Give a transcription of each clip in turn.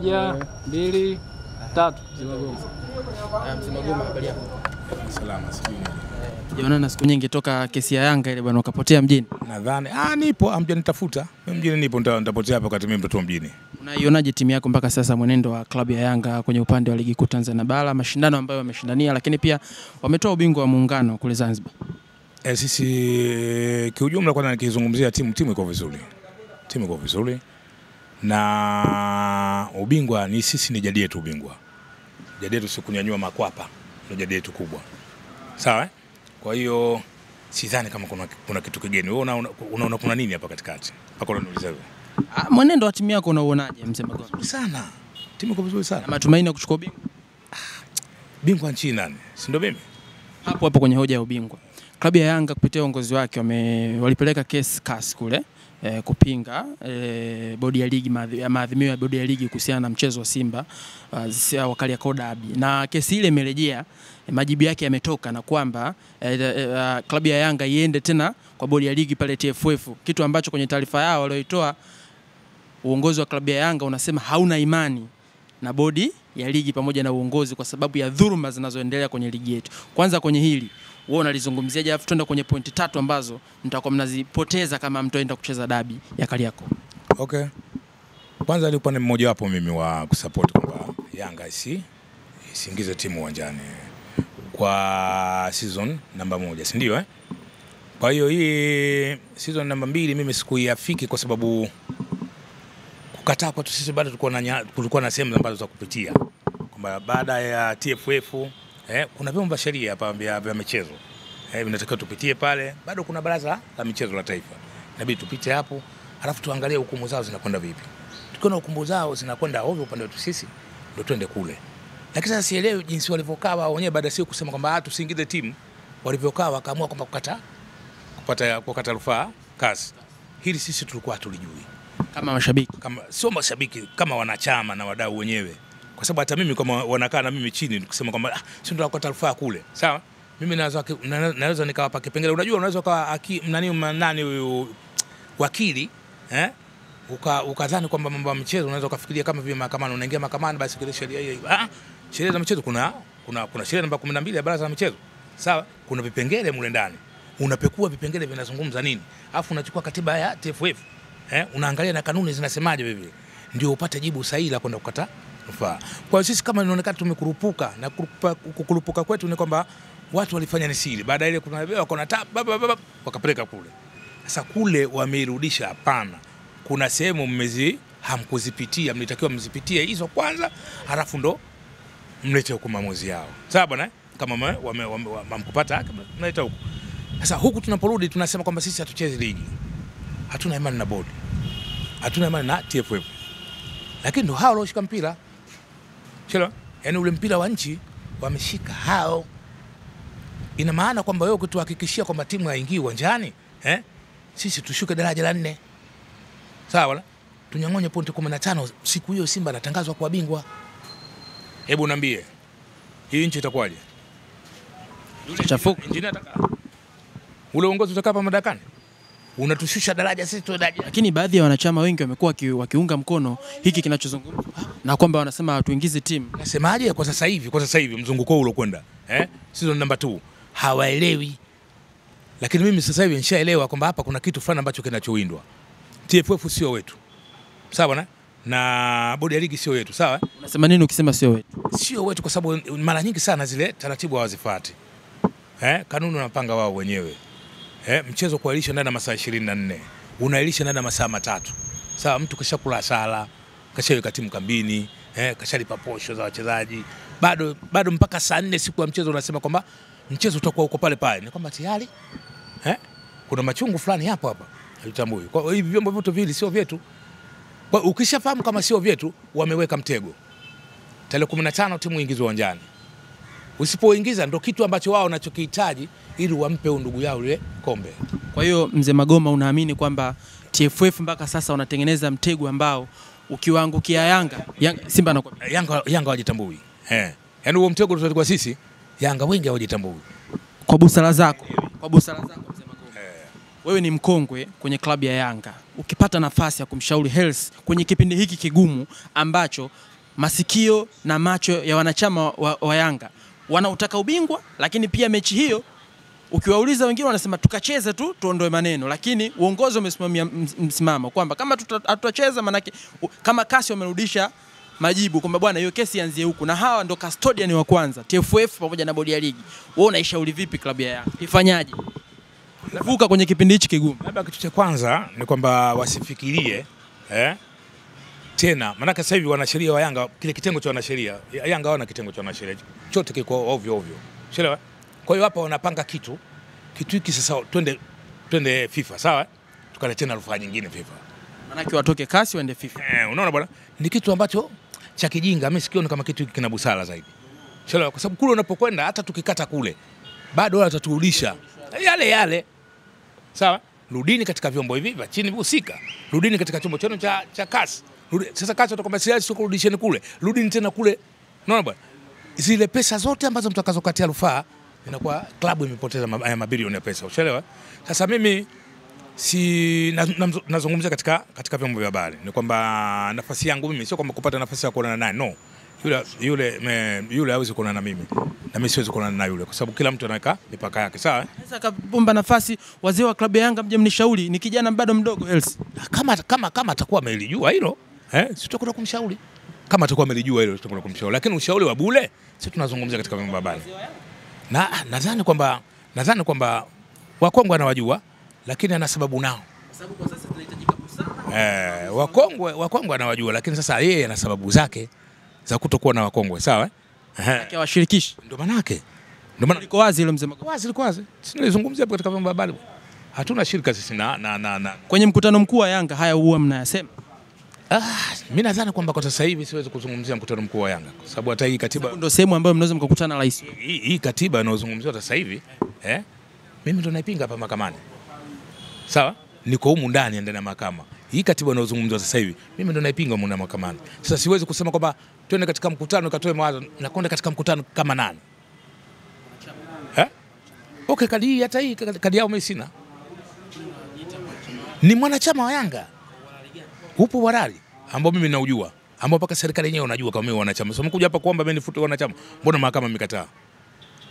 1, 2, 3 Mzimagoma. Mzimagoma, habari yako? Salama, sijui nini. Tujaonana siku nyingi toka kesi ya Yanga ile bwana, ukapotea mjini. Nadhani nipo, hamjanitafuta. Mimi mjini nipo, nitapotea hapa wakati mimi mtoto wa mjini. Unaionaje timu yako mpaka sasa, mwenendo wa klabu ya Yanga kwenye upande wa ligi kuu Tanzania bara, mashindano ambayo wameshindania, lakini pia wametoa ubingwa wa muungano kule Zanzibar? Sisi kiujumla kwanza nikizungumzia timu iko vizuri. Timu iko vizuri. Na ubingwa ni sisi, ni jadi yetu ubingwa. Jadi yetu si kunyanyua makwapa, ndio jadi yetu kubwa. Sawa? Kwa hiyo sidhani kama kuna kitu kigeni. Wewe unaona kuna nini hapa katikati? Mpaka unaniuliza hivyo. Mwenendo wa timu yako unauonaje Mzimagoma? Vizuri sana. Timu iko vizuri sana. Na matumaini ya kuchukua ubingwa? Bingwa nchi nani? Si ndio mimi? Hapo kwenye hoja ya ubingwa. Klabu ya Yanga kupitia uongozi wake walipeleka kesi CAS kule kupinga bodi ya ligi, maadhimio ya bodi ya ligi kuhusiana na mchezo wa Simba wa Kariakoo Derby, na kesi ile imerejea, majibu yake yametoka na kwamba klabu ya Yanga iende tena kwa bodi ya ligi pale TFF, kitu ambacho kwenye taarifa yao walioitoa uongozi wa klabu ya Yanga unasema hauna imani na bodi ya ligi pamoja na uongozi kwa sababu ya dhuluma zinazoendelea kwenye ligi yetu. Kwanza kwenye hili wewe unalizungumziaje? Alafu tuende kwenye pointi 3 ambazo mtakuwa mnazipoteza kama mtoenda kucheza dabi ya Kariakoo. Okay. Kwanza nilikuwa ni mmoja wapo mimi wa kusupport kwamba Yanga isiingize timu uwanjani kwa season namba 1, si ndio Kwa hiyo hii season namba 2 mimi sikuiafiki kwa sababu kukataa kwa sisi bado tulikuwa na sehemu ambazo za kupitia. Kwamba baada ya TFF kuna vyombo vya sheria hapa vya michezo. Vinatakiwa tupitie pale. Bado kuna baraza la michezo la taifa. Inabidi tupite hapo, alafu tuangalie hukumu zao zinakwenda vipi. Tukiona hukumu zao zinakwenda ovyo upande wetu sisi, ndio twende kule. Lakini sasa sielewi jinsi walivyokaa wao wenyewe baada sio kusema kwamba tusiingize timu, walivyokaa wakaamua kwamba kukata rufaa CAS. Hili sisi tulikuwa tulijui. Kama mashabiki, sio mashabiki, kama wanachama na wadau wenyewe. Kwa sababu hata mimi kama wanakaa na mimi chini kusema kwamba sio ndio kukata rufaa kule. Sawa? Mimi naweza nikawapa kipengele. Unajua unaweza kwa nani huyu wakili ukadhani kwamba mambo ya michezo unaweza kufikiria kama vile mahakamani, unaingia mahakamani basi kile sheria hiyo. Sheria za michezo kuna sheria namba 12 ya baraza la michezo. Sawa? Kuna vipengele mule ndani. Unapekua vipengele vinazungumza nini? Alafu unachukua katiba ya TFF. Unaangalia na kanuni zinasemaje vile. Ndio upate jibu sahihi la kwenda kukata rufaa. Kwa hiyo sisi kama inaonekana tumekurupuka, na kukurupuka kwetu ni kwamba watu walifanya ni siri. Baada ile kuna wako wakapeleka kule. Sasa kule wameirudisha, hapana. Kuna sehemu hamkuzipitia, mlitakiwa mzipitie hizo kwanza, halafu ndo mlete huko maamuzi yao. Sawa bwana? Kama wamkupata haki mleta huko. Sasa huku tunaporudi tunasema kwamba sisi hatuchezi ligi. Hatuna imani na bodi. Hatuna imani na TFF. Lakini ndo hao walioshika mpira. Chelo, yani ule mpira wa nchi wameshika hao. Ina maana kwamba wewe ukituhakikishia kwamba timu haingii uwanjani, sisi tushuke daraja la 4. Sawa wala? Tunyang'onye pointi 15, siku hiyo Simba anatangazwa kwa bingwa. Hebu niambie, hii nchi itakuwaje? Chafuka. Injinia ataka. Ule uongozi utakaa hapa madarakani? Unatushusha daraja sisi tu daraja. Lakini baadhi ya wanachama wengi wamekuwa wakiunga mkono hiki kinachozungumzwa, na kwamba wanasema hatuingize timu. Nasemaje kwa sasa hivi mzunguko huu ulokwenda season namba 2 hawaelewi. Lakini mimi sasa hivi nishaelewa kwamba hapa kuna kitu fulani ambacho kinachowindwa. TFF sio wetu. Sawa na bodi ya ligi sio wetu, sawa? Unasema nini ukisema sio wetu? Sio wetu kwa sababu mara nyingi sana zile taratibu hawazifuati. Kanuni wanapanga wao wenyewe. Mchezo kuailisha ndani ya masaa 24. Unailisha ndani ya masaa 3. Sawa, mtu kashakula sala, kashaweka timu kambini, kashalipa posho za wachezaji. Bado mpaka saa 4 siku ya mchezo unasema kwamba mchezo utakuwa uko pale pale. Ni kwamba tayari kuna machungu fulani hapa. Halitambui. Kwa hiyo hivi vyombo vyote vile sio vyetu. Kwa ukishafahamu kama sio vyetu, wameweka mtego. Tarehe 15 timu ingizwe uwanjani. Usipoingiza ndo kitu ambacho wao wanachokihitaji ili wampe ndugu yao ile kombe. Kwa hiyo Mzimagoma, unaamini kwamba TFF mpaka sasa wanatengeneza mtego ambao ukiwaangukia Yanga Simba anakuwa Yanga hawajitambui. Yaani huo mtego tulikuwa sisi, Yanga wengi hawajitambui. Kwa busara zako Mzimagoma, wewe ni mkongwe kwenye klabu ya Yanga. Ukipata nafasi ya kumshauri Hersi kwenye kipindi hiki kigumu ambacho masikio na macho ya wanachama wa Yanga. Wanautaka ubingwa, lakini pia mechi hiyo ukiwauliza wengine wanasema tukacheze tu tuondoe maneno, lakini uongozi umesimamia msimamo kwamba kama tutacheza, manake kama kasi wamerudisha majibu kwamba bwana hiyo kesi ianzie huku, na hawa ndo custodian wa kwanza TFF pamoja na bodi ya ligi. Wewe unaishauri vipi klabu ya Yanga ifanyaje vuka kwenye kipindi hichi kigumu? Labda kitu cha kwanza ni kwamba wasifikirie tena, maana sasa hivi wanasheria wa Yanga, kile kitengo cha wanasheria Yanga wana kitengo cha wanasheria chote kiko ovyo ovyo, unaelewa? Kwa hiyo hapa wanapanga kitu hiki sasa, twende FIFA, sawa, tukale tena rufaa nyingine FIFA, maana watoke kasi waende FIFA. Unaona bwana, ni kitu ambacho cha kijinga. Mimi sikioni kama kitu kina busara zaidi, unaelewa? Kwa sababu kule unapokwenda hata tukikata kule bado wao wataturudisha yale, sawa. Rudini katika vyombo hivi vya chini husika, rudini katika chombo chenu cha kasi. Sasa kasi utakwambia sio kurudisheni kule, rudini tena kule. Unaona bwana, zile pesa zote ambazo mtakazokatia rufaa inakuwa klabu imepoteza mabilioni ya pesa, unaelewa? Sasa mimi nazungumzia katika vyombo vya habari, ni kwamba nafasi yangu mimi sio kwamba kupata nafasi ya kuonana naye, no. Yule hawezi kuonana na mimi, na mimi siwezi kuonana na yule, kwa sababu kila mtu anaweka mipaka yake, sawa. Sasa kabomba nafasi, wazee wa klabu ya Yanga mje mnishauri, ni kijana bado mdogo Hersi. Kama atakuwa amelijua hilo, sitakwenda kumshauri. Kama atakuwa amelijua hilo tutakwenda kumshauri, lakini ushauri wa bure sisi tunazungumzia katika vyombo vya habari. Na nadhani kwamba wakongwe anawajua, lakini ana sababu nao. Sababu kwa sasa tunahitajika busara. Wakongwe anawajua, lakini sasa yeye ana sababu zake za kutokuwa na wakongwe, sawa? Yake washirikishi. Ndio manake. Ndio maana liko wazi ile mzee. Liko wazi. Sisi tunazungumzia katika vyombo vya habari. Hatuna shirika sisi na. Kwenye mkutano mkuu wa Yanga haya huwa mnayasema? Mimi nadhani kwamba kwa sasa hivi siwezi kuzungumzia mkutano mkuu wa Yanga, kwa sababu hata hii katiba ndio sehemu ambayo mnaweza mkakutana na rais. Hii katiba inayozungumziwa sasa hivi, mimi ndo naipinga hapa mahakamani. Sawa? Niko humu ndani ya mahakama. Hii katiba inayozungumziwa sasa hivi, mimi ndo naipinga humu ndani mahakamani. Sasa siwezi kusema kwamba twende katika mkutano katoe mawazo na kwenda katika mkutano kama nani. Okay, kadi yao mimi sina. Ni mwanachama wa Yanga. Upo warari ambao mimi naujua, ambao mpaka serikali yenyewe unajua kama mimi wanachama. So mkuja hapa kuomba mimi nifute wanachama, mbona mahakama imekataa?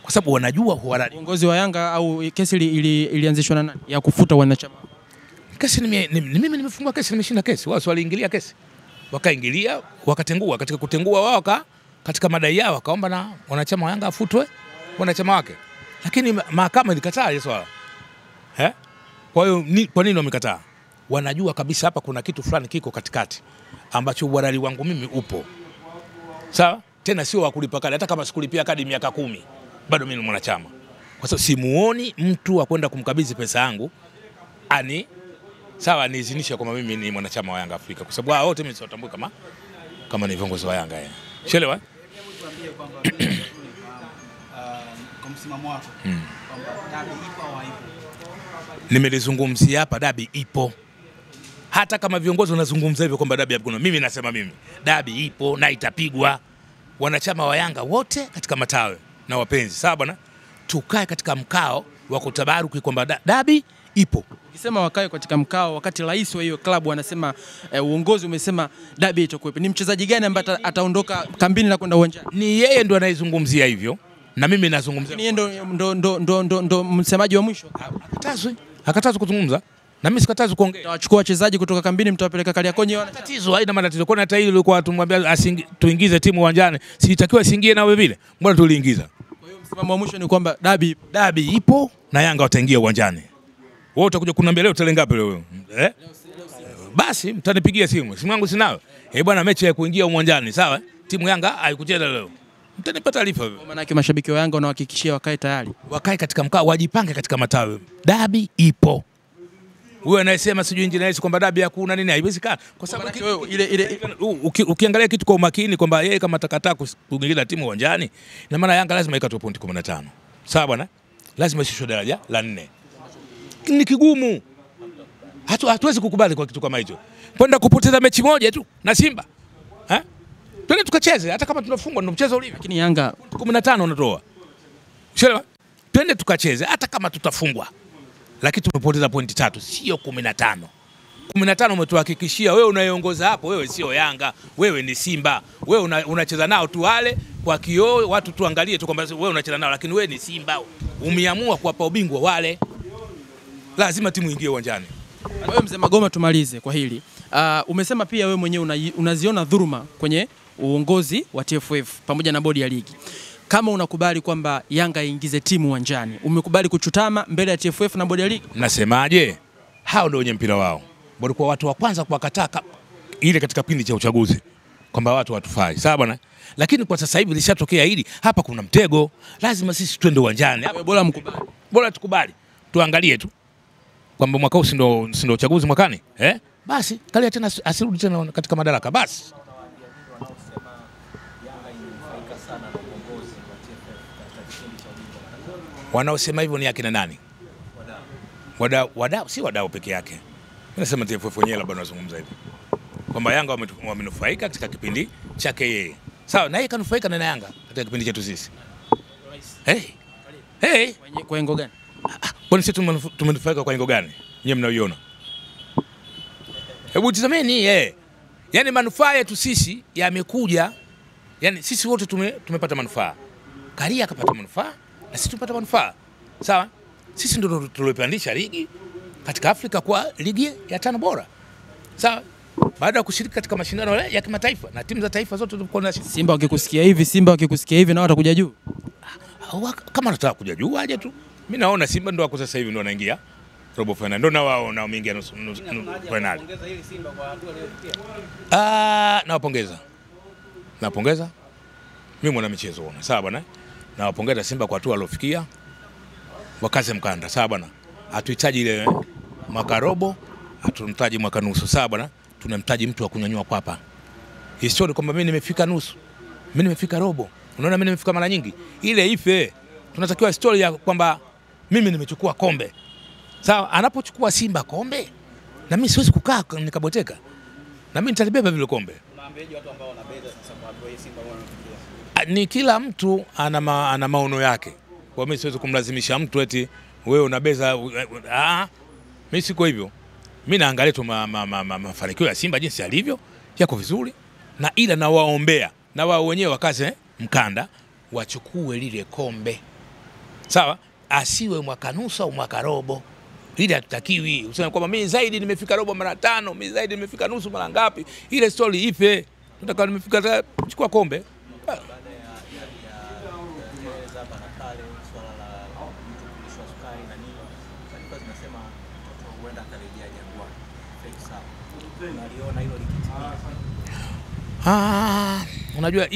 Kwa sababu wanajua warari. Uongozi wa Yanga au kesi ilianzishwa na nani ya kufuta wanachama? Kesi mimi nimefungua kesi, nimeshinda kesi. Wao waliingilia kesi, wakaingilia, wakatengua. Katika kutengua wao katika madai yao wakaomba na wanachama wa Yanga afutwe wanachama wake, lakini mahakama ilikataa hiyo swala. Kwa hiyo kwa nini wamekataa? Wanajua kabisa hapa kuna kitu fulani kiko katikati ambacho uhalali wangu mimi upo. Sawa? Tena sio wa kulipa kadi, hata kama sikulipia kadi miaka 10 bado mimi ni mwanachama. Kwa sababu simuoni mtu wa kwenda kumkabidhi pesa yangu sawa niizinisha kwamba mimi ni mwanachama wa Yanga Afrika, kwa sababu wote mimi siwatambui kama ni viongozi wa Yanga. Unaelewa? Kwa msimamo wako kwamba dabi ipo au haipo? Nimelizungumzia hapa, dabi ipo. Hata kama viongozi wanazungumza hivyo kwamba dabi hakuna, mimi nasema dabi ipo na itapigwa. Wanachama wa Yanga wote katika matawi na wapenzi, sawa bwana, tukae katika mkao wa kutabaruki kwamba dabi ipo. Ukisema wakae katika mkao wakati rais wa hiyo klabu anasema uongozi umesema dabi itakuwepo, ni mchezaji gani ambaye ataondoka kambini na kwenda uwanjani? Ni yeye ndo anayezungumzia hivyo na mimi nazungumzia. Ni ndo msemaji wa mwisho. Hakatazwi kuzungumza na mimi sikatazi kuongea. Utawachukua wachezaji kutoka kambini mtawapeleka Kariakoni? Tatizo haina matatizo. Kwa hata hili ilikuwa tumwambia tuingize timu uwanjani, sitakiwa siingie nawe vile, mbona tuliingiza? Kwa hiyo msimamo wa mwisho ni kwamba dabi ipo na Yanga wataingia uwanjani. Wewe utakuja kuniambia leo tarehe ngapi leo? Basi mtanipigia simu yangu sinayo. Bwana, mechi ya kuingia uwanjani, sawa? Timu Yanga haikucheza leo. Mtanipa taarifa hiyo. Maana yake mashabiki wa Yanga wanahakikishia wakae tayari. Wakae katika mkao, wajipange katika matawi. Dabi ipo. Wewe anayesema sijui engineers kwamba dabi hakuna nini, haiwezekani. Kwa sababu wewe ukiangalia kitu kwa umakini kwamba yeye kama atakataa kuingiza timu uwanjani, na maana Yanga lazima ikatoe pointi 15. Sawa bwana? Lazima ishushwe daraja la 4. Ni kigumu. Hatuwezi kukubali kwa kitu kama hicho. Kwenda kupoteza mechi moja tu na Simba. Twende tukacheze, hata kama tunafungwa ndio mchezo ulivyo. Lakini Yanga 15 unatoa. Unaelewa? Twende tukacheze hata kama tutafungwa. Lakini tumepoteza pointi 3, sio 15. 15 umetuhakikishia wewe unayeongoza hapo, wewe sio Yanga, wewe ni Simba. Wewe unacheza nao tu wale kwa kioo, watu tuangalie tu kwamba wewe unacheza nao, lakini wewe ni Simba. Umeamua kuwapa ubingwa wale. Lazima timu ingie uwanjani. Wewe mzee Magoma, tumalize kwa hili. Umesema pia wewe mwenyewe unaziona dhuluma kwenye uongozi wa TFF pamoja na bodi ya ligi. Kama unakubali kwamba Yanga iingize timu uwanjani, umekubali kuchutama mbele ya TFF na bodi ya ligi? Nasemaje? Hao ndio wenye mpira wao. Walikuwa watu wa kwanza kuwakataa ile katika kipindi cha uchaguzi kwamba watu watufai. Sawa bwana? Lakini kwa sasa hivi lishatokea hili, hapa kuna mtego. Lazima sisi twende uwanjani. Bora mkubali. Bora tukubali. Tuangalie tu kwamba mwaka huu ndio uchaguzi mwakani. Basi kalia tena asirudi tena katika madaraka basi. Wanaosema hivyo ni akina nani? Wadau si wadau peke yake. Mimi nasema TFF wenyewe labda wanazungumza hivyo. Kwamba Yanga wamenufaika katika kipindi chake yeye. Sawa, na yeye kanufaika na Yanga katika kipindi chetu sisi. Kwa lengo gani? Kwani sisi tumenufaika kwa lengo gani? Nyinyi mnaiona. Hebu tazameni Yaani manufaa yetu sisi yamekuja, yani sisi wote tumepata manufaa. Karia akapata manufaa na sisi tupata manufaa. Sawa? Sisi ndio tuliopandisha ligi katika Afrika kwa ligi ya 5 bora. Sawa? Baada ya kushiriki katika mashindano ya kimataifa na timu za taifa zote tulikuwa na Simba wakikusikia hivi na watakuja juu. Kama wanataka kuja juu aje tu. Mimi naona Simba ndio wako sasa hivi ndio wanaingia robo final. Ndio na wao na wameingia nusu final. Nawapongeza. Mimi mwana michezo ona. Sawa bwana? Nawapongeza Simba kwa hatua waliofikia. Wakaze mkanda. Sawa bwana? Hatuhitaji ile mwaka robo, hatunahitaji mwaka nusu. Sawa bwana? Tunamhitaji mtu wa kunyanyua kwa hapa. Historia kwamba mimi nimefika nusu. Mimi nimefika robo. Unaona mimi nimefika mara nyingi. Ile ife. Tunatakiwa historia kwamba mimi nimechukua kombe. Sawa, anapochukua Simba kombe na mimi siwezi kukaa nikaboteka. Na mimi nitalibeba vile kombe. Unaambiaje watu ambao wanabeza sasa kwa Simba wanafikia? Ni kila mtu ana maono yake. Kwa mimi siwezi kumlazimisha mtu eti wewe unabeza. Mimi siko hivyo. Mimi naangalia tu mafanikio ya Simba jinsi yalivyo, yako vizuri, na ila nawaombea na wao wenyewe wakaze mkanda wachukue lile kombe. Sawa? Asiwe mwaka nusu au mwaka robo. Ile hatutakiwi. Useme kwamba mimi zaidi nimefika robo mara 5, mimi zaidi nimefika nusu mara ngapi. Ile story ife. Nataka nimefika chukua kombe. Unajua